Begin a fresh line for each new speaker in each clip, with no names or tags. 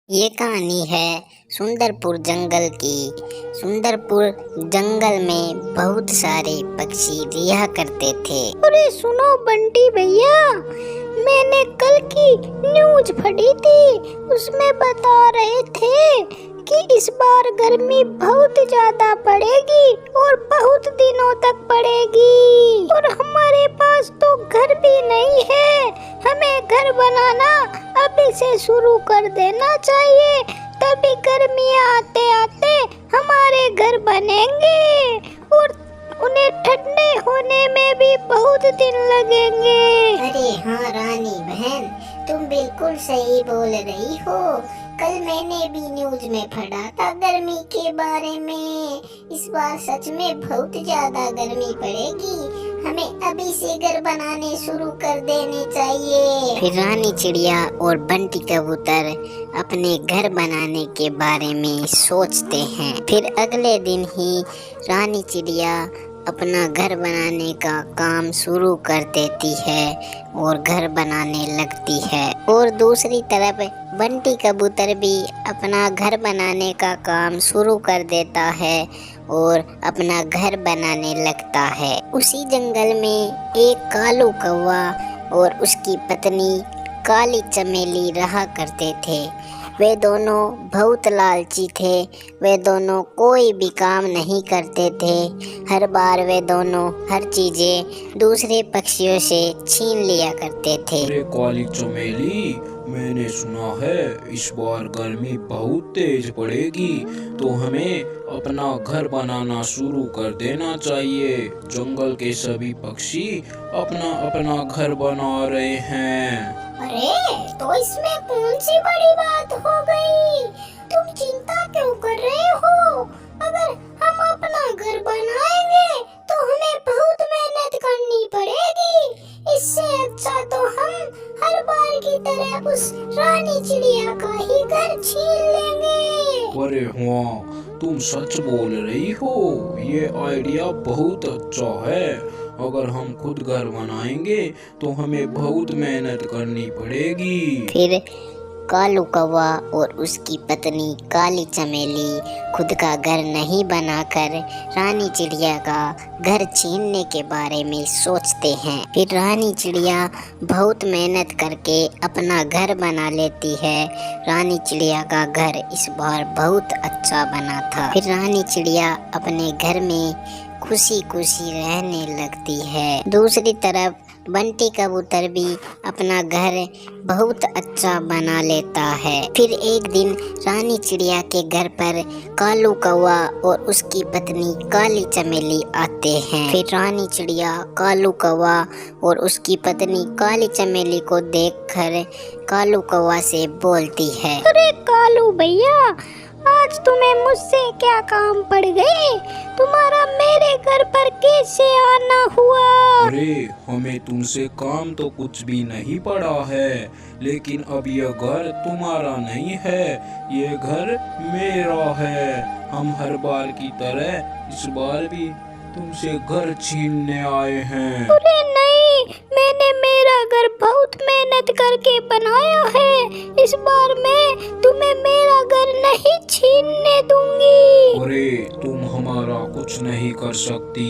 ये कहानी है सुंदरपुर जंगल की। सुंदरपुर जंगल में बहुत सारे पक्षी रिहा करते थे।
अरे सुनो बंटी भैया, मैंने कल की न्यूज पढ़ी थी। उसमें बता रहे थे कि इस बार गर्मी बहुत ज्यादा पड़ेगी और बहुत दिनों तक पड़ेगी। और हमारे पास तो घर भी नहीं है। हमें घर बनाना अभी से शुरू कर देना चाहिए, तभी गर्मियाँ आते आते हमारे घर बनेंगे और उन्हें ठंडे होने में भी बहुत दिन लगेंगे।
अरे हाँ रानी बहन, तुम बिल्कुल सही बोल रही हो। कल मैंने भी न्यूज में पढ़ा था गर्मी के बारे में। इस बार सच में बहुत ज्यादा गर्मी पड़ेगी। हमें अभी से घर बनाने शुरू कर देने चाहिए। फिर रानी चिड़िया और बंटी कबूतर अपने घर बनाने के बारे में सोचते हैं। फिर अगले दिन ही रानी चिड़िया अपना घर बनाने का काम शुरू कर देती है और घर बनाने लगती है। और दूसरी तरफ बंटी कबूतर भी अपना घर बनाने का काम शुरू कर देता है और अपना घर बनाने लगता है। उसी जंगल में एक कालू कौवा और उसकी पत्नी काली चमेली रहा करते थे। वे दोनों बहुत लालची थे। वे दोनों कोई भी काम नहीं करते थे। हर बार वे दोनों हर चीजें दूसरे पक्षियों से छीन लिया करते थे।
अरे काली चमेली, मैंने सुना है इस बार गर्मी बहुत तेज पड़ेगी, तो हमें अपना घर बनाना शुरू कर देना चाहिए। जंगल के सभी पक्षी अपना अपना घर बना रहे हैं।
अरे तो इसमें कौन सी बड़ी बात हो गई? तुम चिंता क्यों कर रहे हो? अगर हम अपना घर बनाएंगे तो हमें बहुत मेहनत करनी पड़ेगी। इससे अच्छा तो हम हर बार की तरह उस रानी चिड़िया का ही घर छीन लेंगे।
अरे हाँ, तुम सच बोल रही हो। ये आइडिया बहुत अच्छा है। अगर हम खुद घर बनाएंगे तो हमें बहुत मेहनत करनी पड़ेगी।
फिर कालू कौवा और उसकी पत्नी काली चमेली खुद का घर नहीं बनाकर रानी चिड़िया का घर छीनने के बारे में सोचते हैं। फिर रानी चिड़िया बहुत मेहनत करके अपना घर बना लेती है। रानी चिड़िया का घर इस बार बहुत अच्छा बना था। फिर रानी चिड़िया अपने घर में खुशी खुशी रहने लगती है। दूसरी तरफ बंटी कबूतर भी अपना घर बहुत अच्छा बना लेता है। फिर एक दिन रानी चिड़िया के घर पर कालू कौवा और उसकी पत्नी काली चमेली आते हैं। फिर रानी चिड़िया कालू कौवा और उसकी पत्नी काली चमेली को देखकर कालू कौवा से बोलती है,
अरे कालू भैया, आज तुम्हें मुझसे क्या काम पड़ गए? तुम्हारा मेरे घर पर कैसे आना हुआ?
अरे हमें तुमसे काम तो कुछ भी नहीं पड़ा है, लेकिन अब यह घर तुम्हारा नहीं है, ये घर मेरा है। हम हर बार की तरह इस बार भी तुमसे घर छीनने आए हैं।
अरे नहीं, मैंने मेरा घर बहुत मेहनत करके बनाया है। इस बार मैं तुम्हें मेरा घर नहीं छीनने दूंगी।
अरे तुम हमारा कुछ नहीं कर सकती।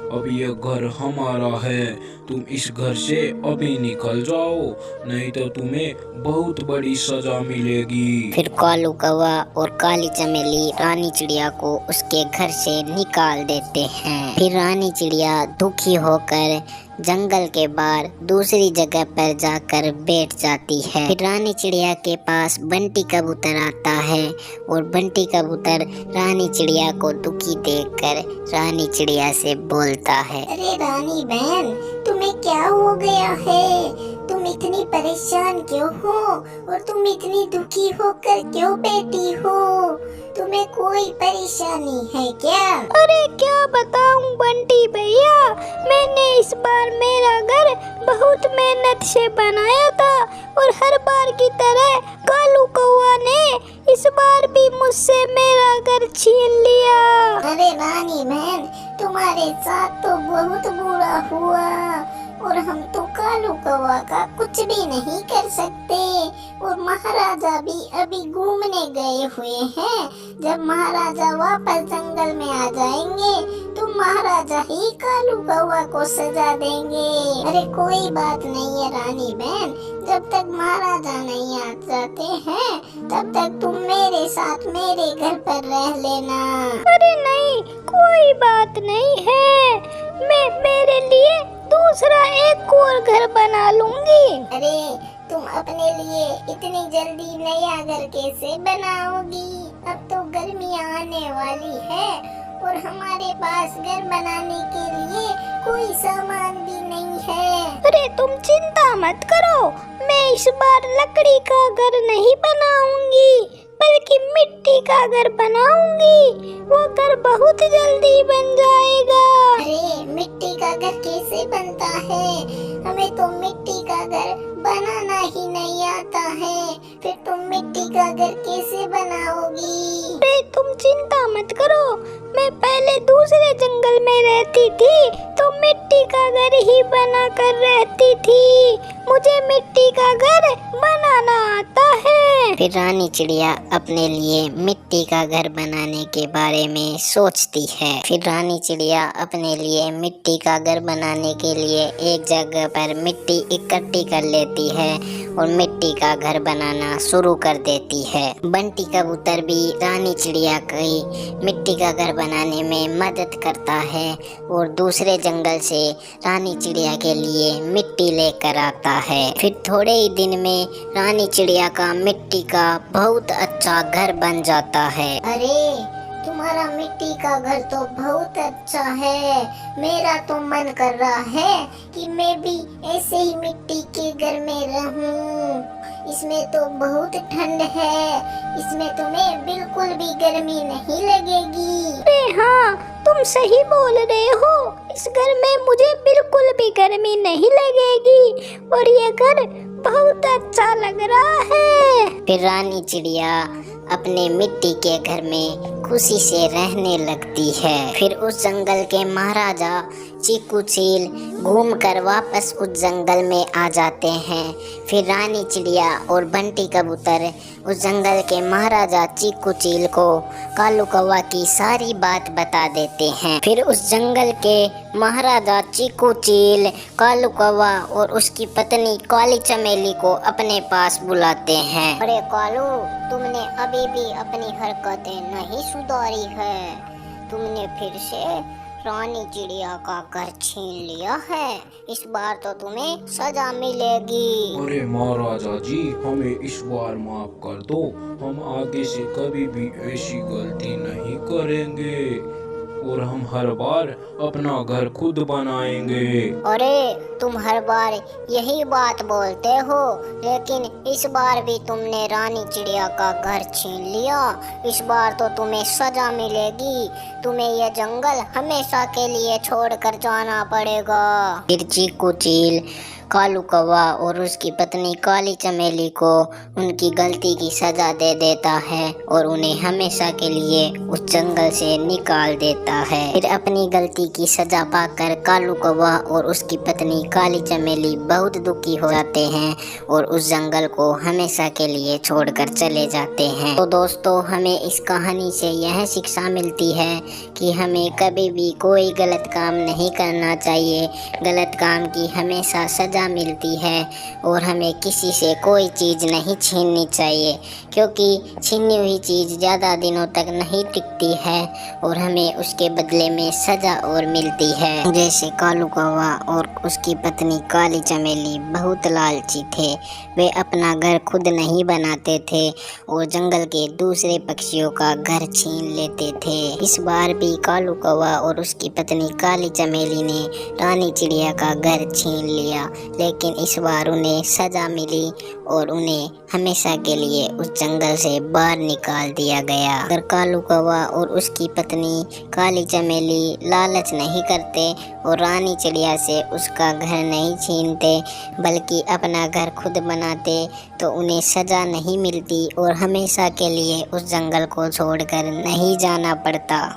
अब यह घर हमारा है। तुम इस घर से अभी निकल जाओ, नहीं तो तुम्हें बहुत बड़ी सजा मिलेगी।
फिर कालू कौवा और काली चमेली रानी चिड़िया को उसके घर से निकाल देते हैं। फिर रानी चिड़िया दुखी होकर जंगल के बाहर दूसरी जगह पर जाकर बैठ जाती है। फिर रानी चिड़िया के पास बंटी कबूतर आता है और बंटी कबूतर रानी चिड़िया को दुखी देखकर रानी चिड़िया से बोलता है,
अरे रानी बहन, तुम्हें क्या हो गया है? तुम इतनी परेशान क्यों हो और तुम इतनी दुखी होकर क्यों बैठी हो? तुम्हें कोई परेशानी है क्या? अरे क्या बताऊं बंटी भैया, मैंने इस बार मेरा घर बहुत मेहनत से बनाया था और हर बार की तरह कालू कौवा ने इस बार भी मुझसे मेरा घर छीन लिया। अरे रानी बहन, तुम्हारे साथ तो बहुत बुरा हुआ।
और हम तो कालू कौवा का कुछ भी नहीं कर सकते। और महाराजा भी अभी घूमने गए हुए हैं। जब महाराजा वापस जंगल में आ जाएंगे तो महाराजा ही कालू कौवा को सजा देंगे। अरे कोई बात नहीं है रानी बहन, जब तक महाराजा नहीं आ जाते हैं तब तक तुम मेरे साथ मेरे घर पर रह लेना।
अरे नहीं, कोई बात नहीं है, मैं मेरे लिए दूसरा एक और घर बना लूंगी।
अरे तुम अपने लिए इतनी जल्दी नया घर कैसे बनाओगी? अब तो गर्मियाँ आने वाली है और हमारे पास घर बनाने के लिए कोई सामान भी नहीं है।
अरे तुम चिंता मत करो, मैं इस बार लकड़ी का घर नहीं बनाऊंगी बल्कि मिट्टी का घर बनाऊंगी। वो घर बहुत जल्दी बन जाएगा।
अरे मिट्टी का घर कैसे बनता है? हमें तो मिट्टी का घर बनाना ही नहीं आता है, फिर तुम मिट्टी का घर कैसे बनाओगी?
अरे तुम चिंता मत करो, मैं पहले दूसरे जंगल में रहती थी तो मिट्टी का घर ही बना कर रहती थी। मुझे मिट्टी का घर बनाना आता है।
फिर रानी चिड़िया अपने लिए मिट्टी का घर बनाने के बारे में सोचती है। फिर रानी चिड़िया अपने लिए मिट्टी का घर बनाने के लिए एक जगह पर मिट्टी इकट्ठी कर लेती है और मिट्टी का घर बनाना शुरू कर देती है। बंटी कबूतर भी रानी चिड़िया की मिट्टी का घर बनाने में मदद करता है और दूसरे जंगल से रानी चिड़िया के लिए मिट्टी लेकर आता है। फिर थोड़े ही दिन में रानी चिड़िया का मिट्टी का बहुत अच्छा घर बन जाता है।
अरे तुम्हारा मिट्टी का घर तो बहुत अच्छा है। मेरा तो मन कर रहा है कि मैं भी ऐसे ही मिट्टी के घर में रहूं। इसमें तो बहुत ठंड है, इसमें तुम्हें बिल्कुल भी गर्मी नहीं लगेगी।
अरे हाँ, तुम सही बोल रहे हो, इस घर में मुझे बिल्कुल भी गर्मी नहीं लगेगी और ये घर बहुत अच्छा लग रहा है।
फिर रानी चिड़िया अपने मिट्टी के घर में खुशी से रहने लगती है। फिर उस जंगल के महाराजा चीकू चील घूमकर वापस उस जंगल में आ जाते हैं। फिर रानी चिड़िया और बंटी कबूतर उस जंगल के महाराजा चीकू चील को कालू कौवा की सारी बात बता देते हैं। फिर उस जंगल के महाराजा चीकू चील कालू कौवा और उसकी पत्नी काली चमेली को अपने पास बुलाते हैं।
अरे कालू, तुमने अभी भी अपनी हरकतें नहीं सुधारी है। तुमने फिर से रानी चिड़िया का घर छीन लिया है। इस बार तो तुम्हें सजा मिलेगी।
अरे महाराजा जी, हमें इस बार माफ कर दो, हम आगे से कभी भी ऐसी गलती नहीं करेंगे और हम हर बार अपना घर खुद बनाएंगे।
अरे तुम हर बार यही बात बोलते हो, लेकिन इस बार भी तुमने रानी चिड़िया का घर छीन लिया। इस बार तो तुम्हें सजा मिलेगी। तुम्हें यह जंगल हमेशा के लिए छोड़कर जाना पड़ेगा।
फिर चीकू चील कालू कौवा और उसकी पत्नी काली चमेली को उनकी गलती की सजा दे देता है और उन्हें हमेशा के लिए उस जंगल से निकाल देता है। फिर अपनी गलती की सजा पाकर कालू कौवा और उसकी पत्नी काली चमेली बहुत दुखी हो जाते हैं और उस जंगल को हमेशा के लिए छोड़कर चले जाते हैं। तो दोस्तों, हमें इस कहानी से यह शिक्षा मिलती है कि हमें कभी भी कोई गलत काम नहीं करना चाहिए। गलत काम की हमेशा सजा मिलती है और हमें किसी से कोई चीज़ नहीं छीननी चाहिए, क्योंकि छीनी हुई चीज़ ज़्यादा दिनों तक नहीं टिकती है और हमें उसके बदले में सज़ा और मिलती है। जैसे कालू कौवा और उसकी पत्नी काली चमेली बहुत लालची थे। वे अपना घर खुद नहीं बनाते थे और जंगल के दूसरे पक्षियों का घर छीन लेते थे। इस बार भी कालू कौवा और उसकी पत्नी काली चमेली ने रानी चिड़िया का घर छीन लिया, लेकिन इस बार उन्हें सजा मिली और उन्हें हमेशा के लिए उस जंगल से बाहर निकाल दिया गया। अगर कालू कौवा और उसकी पत्नी काली चमेली लालच नहीं करते और रानी चिड़िया से उसका घर नहीं छीनते बल्कि अपना घर खुद बनाते तो उन्हें सजा नहीं मिलती और हमेशा के लिए उस जंगल को छोड़कर नहीं जाना पड़ता।